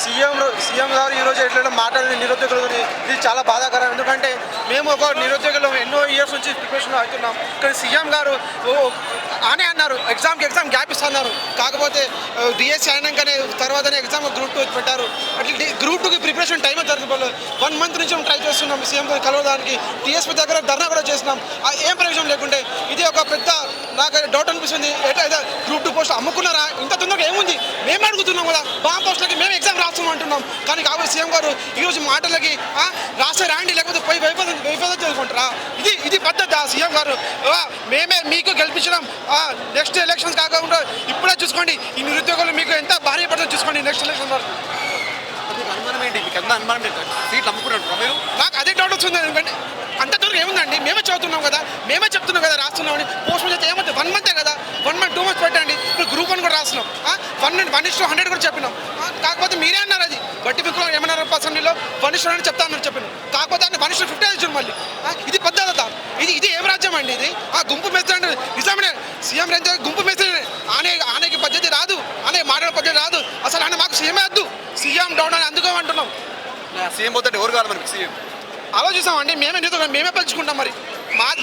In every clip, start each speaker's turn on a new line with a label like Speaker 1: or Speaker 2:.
Speaker 1: CM CM గారు ఈరోజు ఎట్లా మాట్లాడిన నిరుద్యోగులు ఇది చాలా బాధాకరం. ఎందుకంటే మేము ఒక నిరుద్యోగులు ఎన్నో ఇయర్స్ నుంచి ప్రిపరేషన్ అవుతున్నాం. కానీ సీఎం గారు ఆనే అన్నారు ఎగ్జామ్ గ్యాప్ ఇస్తున్నారు. కాకపోతే డిఎస్సి అయినాకనే తర్వాతనే ఎగ్జామ్ గ్రూప్ 2 పెట్టారు. అట్లా గ్రూప్ 2కి ప్రిపరేషన్ టైం జరుగుతుంది. 1 మంత్ నుంచి మేము ట్రై చేస్తున్నాం సీఎం గారు కలవడానికి. టీఎస్పీ దగ్గర ధర్నా కూడా చేసినాం. ఏం ప్రయోజనం లేకుంటే ఇది ఒక పెద్ద నాకు డౌట్ అనిపిస్తుంది. గ్రూప్ 2 పోస్ట్ అమ్ముకున్నారా? ఇంత తొందరగా ఏముంది? మేము అడుగుతున్నాం కదా, పోస్టులకి మేము ఎగ్జామ్ రాస్తాం అంటున్నాం. కానీ కాబట్టి సీఎం గారు ఈరోజు మాటలకి రాసే రాండి లేకపోతే పోయి వైఫల్యం చదువుకుంటారా? ఇది పద్ధతి. సీఎం గారు మేమే మీకు గెలిపించడం. నెక్స్ట్ ఎలక్షన్స్ కాకుండా ఇప్పుడే చూసుకోండి ఈ నిరుద్యోగులు మీకు ఎంత భారీ పడుతుందో చూసుకోండి నెక్స్ట్ ఎలక్షన్ వరకు.
Speaker 2: సీట్లు అమ్ముకున్నట్టు మీరు
Speaker 1: నాకు అదే డౌట్ వచ్చింది. ఎందుకంటే అంత దూరం ఏముందండి? మేమే చదువుతున్నాం కదా, మేమే చెప్తున్నాం కదా రాస్తున్నామని. పోస్ట్ చేస్తే ఏమవుతుంది? 1 మంతే కదా, 1 మంత్ 2 మంత్స్ పెట్టండి. ఇప్పుడు గ్రూప్ 1 కూడా రాస్తున్నాం. 1:100 కూడా చెప్పినాం. కాకపోతే మీరే అన్నారు అది బట్టి మీకు ఏమన్నారు అసెంబ్లీలో 1:100 చెప్తా అన్నారు చెప్పిన. కాకపోతే ఆయన 1:50 ఇచ్చారు మళ్ళీ. ఇది పద్ధత? ఇది ఏం రాజ్యం అండి? ఇది గుంపు మెచ్చండి. నిజమే సీఎం రేంజ్ గుంపు మెచ్చండి. ఆనేకి పద్ధతి రాదు, ఆనే మాట్లాడే పద్ధతి రాదు. అసలు ఆయన మాకు సీఎం వద్దు, సీఎం డౌన్ అని అందుకో అంటున్నాం.
Speaker 2: సీఎం పోతే ఎవరు కావాలి మనకి? సీఎం
Speaker 1: ఆలోచిస్తామండి. మేమే పెంచుకుంటాం. మరి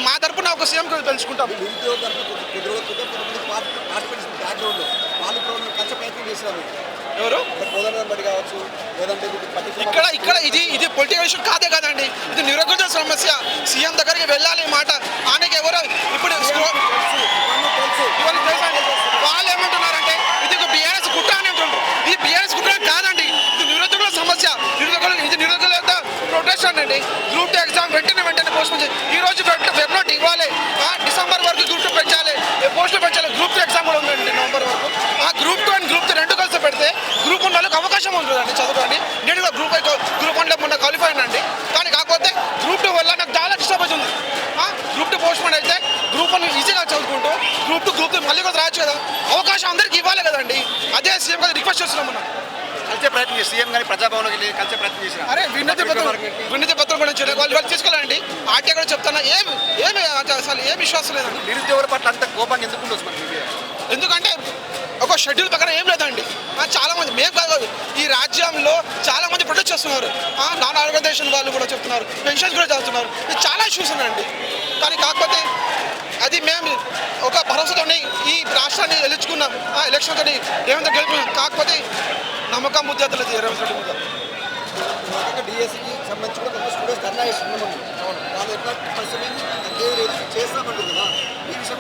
Speaker 1: మా తరపున ఒక సీఎం పెంచుకుంటాం. ఎవరు ఇక్కడ ఇది పొలిటికల్ ఇష్యూ కాదే కదండి, ఇది నిరుద్యోగ సమస్య. సీఎం దగ్గరికి వెళ్ళాలి మాట. ఆయనకి ఎవరో ఇప్పుడు వాళ్ళు ఏమంటున్నారంటే ఇది ఒక బీఆర్ఎస్ కుట్ర అని అంటున్నారు. ఇది బీఆర్ఎస్ కుట్ర కాదండి, ఇది నిరుద్యోగుల సమస్య. ఇది నిరుద్యోగుల యొక్క ప్రొటెస్ట్ అండి. గ్రూప్ 2 ఎగ్జామ్ వెంటనే పోస్ట్ ఈ రోజు వెబ్నోట్ ఇవ్వాలి. డిసెంబర్ వరకు గ్రూప్ 2 పెంచాలి, పోస్టులు పెంచాలి. గ్రూప్ 2 ఎగ్జామ్ కూడా ఉందండి నవంబర్ వరకు. గ్రూప్ 2 అండ్ గ్రూప్ 3 రెండు కలిసి పెడితే గ్రూప్ 1 వాళ్ళకి అవకాశం ఉంటుందండి చదువుకోండి. నేను కూడా గ్రూప్ 1లో మొన్న క్వాలిఫై అయినండి. కానీ కాకపోతే గ్రూప్ 2 వల్ల నాకు చాలా డిస్టర్బ్ అవుతుంది. గ్రూప్ 2 పోస్ట్ అయితే గ్రూప్ 1 ఈజీగా చదువుకుంటూ గ్రూప్ 2 మళ్ళీ కూడా రావచ్చు కదా. అవకాశం అందరికీ ఇవ్వాలి కదండి. అదే సీఎం గారు రిక్వెస్ట్ చేస్తున్నాం. మనం
Speaker 2: కలిసే ప్రయత్నం చేసి సీఎం గారి ప్రజాభవన్కి వెళ్ళి కలిసే ప్రయత్నం చేసిన
Speaker 1: వినతి పత్రం కూడా వాళ్ళు తీసుకోవాలండి. ఆర్టీ కూడా చెప్తాను. ఏమి అసలు ఏం విశ్వాసం లేదండి.
Speaker 2: నిరుద్యోగుల పట్ల అంత కోపాన్ని ఎందుకు ఉండొచ్చు మనకి?
Speaker 1: ఎందుకంటే ఒక షెడ్యూల్ ప్రకారం ఏం లేదండి. చాలామంది మేము కాదు, ఈ రాజ్యంలో చాలామంది ప్రొటెస్ట్ చేస్తున్నారు. నాన్ ఆర్గనైజేషన్ వాళ్ళు కూడా చెప్తున్నారు, పెన్షన్స్ కూడా చేస్తున్నారు. ఇది చాలా ఇష్యూస్ ఉన్నాయండి. కానీ కాకపోతే అది మేము ఒక భరోసాతోని ఈ రాష్ట్రాన్ని గెలుచుకున్నాం. ఎలక్షన్తో రేవంత్ గెలుపుకున్నాం. కాకపోతే నమ్మకం ముద్దేతలేదు రేవంత్ రెడ్డి మీద.
Speaker 2: డిఎస్సికి సంబంధించి కూడా కొంత స్టూడెంట్స్ ధర్నా చేస్తున్నాం. వాళ్ళు ఎట్లా చేస్తామంటుంది కదా, ఈ విషయం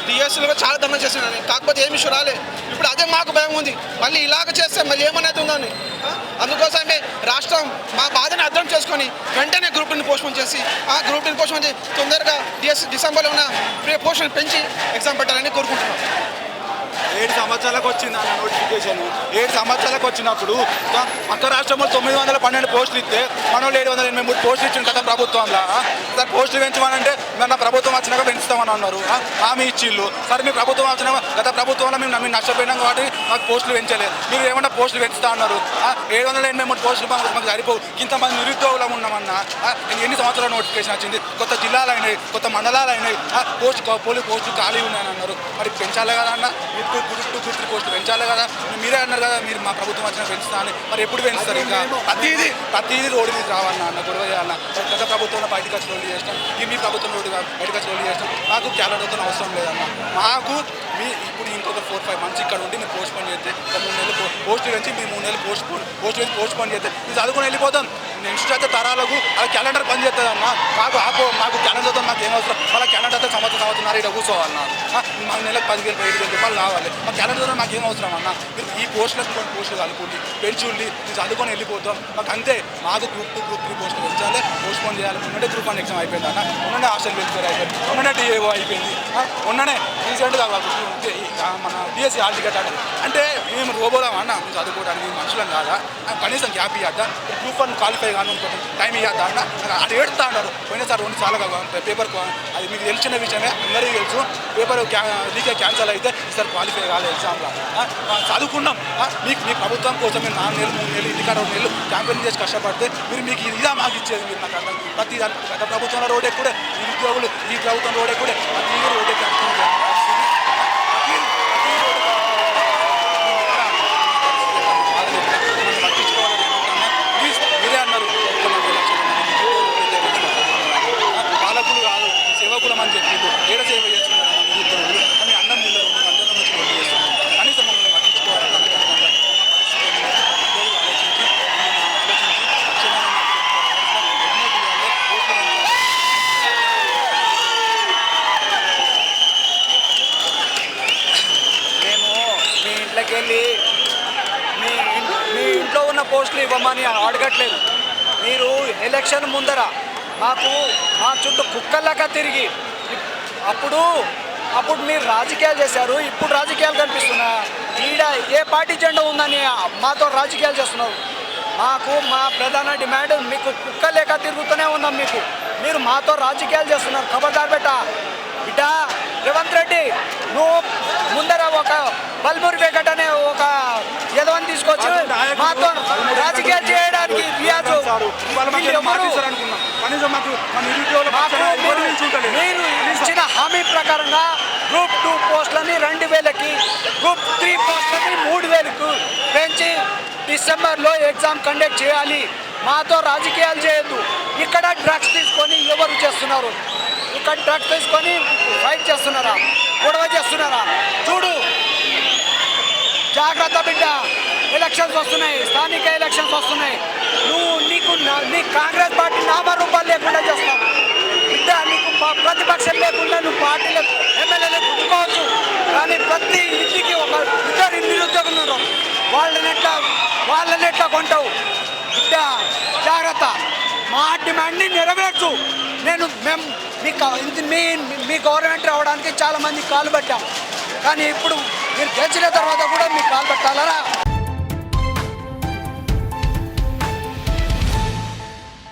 Speaker 1: డిఎస్సీలో చాలా ధర్నా చేస్తున్నాను. కాకపోతే ఏమి ఇష్యూ రాలే. ఇప్పుడు అదే మాకు భయం ఉంది, మళ్ళీ ఇలాగ చేస్తే మళ్ళీ ఏమనేది ఉందని. అందుకోసమే రాష్ట్రం మా బాధని అర్థం చేసుకొని వెంటనే గ్రూప్ 2 పోస్ట్పోన్ చేసి గ్రూప్ 2 పోస్ట్పోన్ చేసి తొందరగా డిసెంబర్లో ఉన్న పోస్టులను పెంచి ఎగ్జామ్ పెట్టాలని కోరుకుంటున్నాం.
Speaker 3: 7 సంవత్సరాలకు వచ్చింది అన్న నోటిఫికేషన్. 7 సంవత్సరాలకు వచ్చినప్పుడు పక్క రాష్ట్రంలో 912 పోస్టులు ఇస్తే మనోళ్ళు 783 పోస్టులు ఇచ్చిన గత ప్రభుత్వంలో. సార్ పోస్టులు పెంచమనంటే మన ప్రభుత్వం వచ్చినాక పెంచుతామని అన్నారు, హామీ ఇచ్చిళ్ళు. సార్ మీ ప్రభుత్వం వచ్చినాక గత ప్రభుత్వంలో మేము నష్టపోయినాం కాబట్టి మాకు పోస్టులు పెంచలేదు. మీరు ఏమన్నా పోస్టులు పెంచుతా అన్నారు. 783 పోస్టులు మాకు సరిపోవు. ఇంతమంది నిరుద్యోగులం ఉన్నామన్నా. ఎన్ని సంవత్సరాల నోటిఫికేషన్ వచ్చింది? కొత్త జిల్లాలు అయినాయి, కొత్త మండలాలు అయినాయి, పోస్టులు ఖాళీ ఉన్నాయని అన్నారు. మరి పెంచాలి కదా అన్న. గ్రూప్ 2 పోస్టులు పెంచాలి కదా. మీరే అన్నారు కదా మీరు మా ప్రభుత్వం వచ్చిన పెంచుతా అని. మరి ఎప్పుడు పెంచుతారు? ఇంకా ప్రతిదీ రోడ్డు మీద రావాలన్నా అన్న, గొడవ చేయాలన్నా. గత ప్రభుత్వంలో బయటకు వచ్చి రోడ్లు చేస్తాం, మీ ప్రభుత్వం రోడ్డు బయటకు వచ్చి రోడ్లు చేస్తాం. మాకు క్యాలరీతో అవసరం లేదన్న. మాకు ఇప్పుడు ఇంకొక 4-5 మంత్స్ ఇక్కడ ఉండి మీరు పోస్ట్ పోన్ చేస్తే 3 నెలలు పోస్టులు పెంచి మీరు 3 నెలలు పోస్ట్ పోన్ చేస్తే మీరు చదువుకొని వెళ్ళిపోతాం. నెక్స్ట్ అయితే తరాలకు అలా క్యాలెండర్ పని చేస్తుంది అన్న. మాకు క్యాలెండర్తో మాకు ఏం అవసరం? మళ్ళీ క్యాలెండర్తో సంవత్సరం ఇక్కడ కూర్చోవాలన్నా. మాకు నెలకు 10,000 7,000 రూపాయలు కావాలి. మా క్యాలెండర్తో మాకు ఏం అవసరం అన్న? మీరు ఈ పోస్టులకు కొన్ని పోస్టులు కలుపుకోండి, పెంచుండి మీరు చదువుకొని వెళ్ళిపోతాం. మాకు అంతే. మాకు గ్రూప్ 2 గ్రూప్ 3 పోస్టులు పెంచాలి, పోస్ట్ పోన్ చేయాలి. మొన్ననే గ్రూప్ 1 ఎగ్జామ్ అయిపోయింది అన్న. మొన్ననే హాస్టల్ వెల్ఫేర్ అయిపోయింది, మొన్ననే డిఏఓ అయిపోయింది, మొన్ననే రీసెంట్గా మన డిఎస్సి హాల్ టికెట్ అంటే మేము రోబోలం అన్న. మేము చదువుకోవడానికి మనుషులం కాదా? కనీసం గ్యాప్ ఇవ్వద్దా? గ్రూప్ 1 క్వాలిఫై కానీ టైం ఇవ్వద్దా అన్న? అది ఏడుస్తా అన్నారు. పోయినసారి 2 సార్లు పేపర్ అది మీకు తెలిసిన విషయమే, అందరికీ తెలుసు. పేపర్ లీకే క్యాన్సల్ అయితే ఈసారి క్వాలిఫై కాలేదు ఎగ్జామ్లో. చదువుకున్నాం. మీ ప్రభుత్వం కోసం మీరు 4 నెలలు 3 నెలలు ఇంటికాడ 2 నెలలు క్యాంపెయిన్ చేసి కష్టపడితే మీకు ఇదా మాకు ఇచ్చేది? మీరు నాకు అర్థం. ప్రతి గత ప్రభుత్వంలో రోడ్ ఎక్కుడే నిరుద్యోగులు, ఈ ప్రభుత్వం రోడ్ ఎక్కుడే, ప్రతి రోడ్ ఎక్కి
Speaker 4: కావాల్సిన పోస్టులు ఇవ్వమని అడగట్లేదు. మీరు ఎలక్షన్ ముందర మాకు మా చుట్టూ కుక్కల్లాగా తిరిగి అప్పుడు మీరు రాజకీయాలు చేశారు, ఇప్పుడు రాజకీయాలు కనిపిస్తున్నా. ఈడ ఏ పార్టీ జెండా ఉందని మాతో రాజకీయాలు చేస్తున్నారు. మాకు మా ప్రధాన డిమాండ్ మీకు కుక్క లేక తిరుగుతూనే ఉన్నాం. మీరు మాతో రాజకీయాలు చేస్తున్నారు. ఖబర్దార్ బిడ్డ రేవంత్ రెడ్డి, నువ్వు ముందర ఒక బల్మూరి వెంకట్ అనే ఒక యదవని తీసుకొచ్చి మాతో రాజకీయాలు చేయడానికి రియాజు మీరు ఇచ్చిన హామీ ప్రకారంగా గ్రూప్ 2 పోస్టులని 2000కి, గ్రూప్ 3 పోస్టులని 3000కు పెంచి డిసెంబర్లో ఎగ్జామ్ కండక్ట్ చేయాలి. మాతో రాజకీయాలు చేయొద్దు. ఇక్కడ డ్రగ్స్ తీసుకొని ఎవరు చేస్తున్నారు? ఇక్కడ డ్రగ్స్ తీసుకొని ఫైట్ చేస్తున్నారా, గొడవ చేస్తున్నారా? చూడు, జాగ్రత్త బిడ్డ. ఎలక్షన్స్ వస్తున్నాయి, స్థానిక ఎలక్షన్స్ వస్తున్నాయి. నీ కాంగ్రెస్ పార్టీ నామరూపాలు లేకుండా చేస్తావు బిడ్డ. నీకు ప్రతిపక్షం లేకుండా నువ్వు పార్టీలో ఎమ్మెల్యేలు పుట్టుకోవచ్చు, కానీ ప్రతి ఇంటికి ఒక ఇద్దరు నిరుద్యోగులు ఉన్నారు. వాళ్ళని ఎట్లా కొంటావు బిడ్డ? జాగ్రత్త. మా డిమాండ్ని నెరవేర్చు. మీ గవర్నమెంట్ రావడానికి చాలామంది కాలు పెట్టాం, కానీ ఇప్పుడు మీరు గెలిచిన తర్వాత కూడా మీకు కాలు పెట్టాలరా?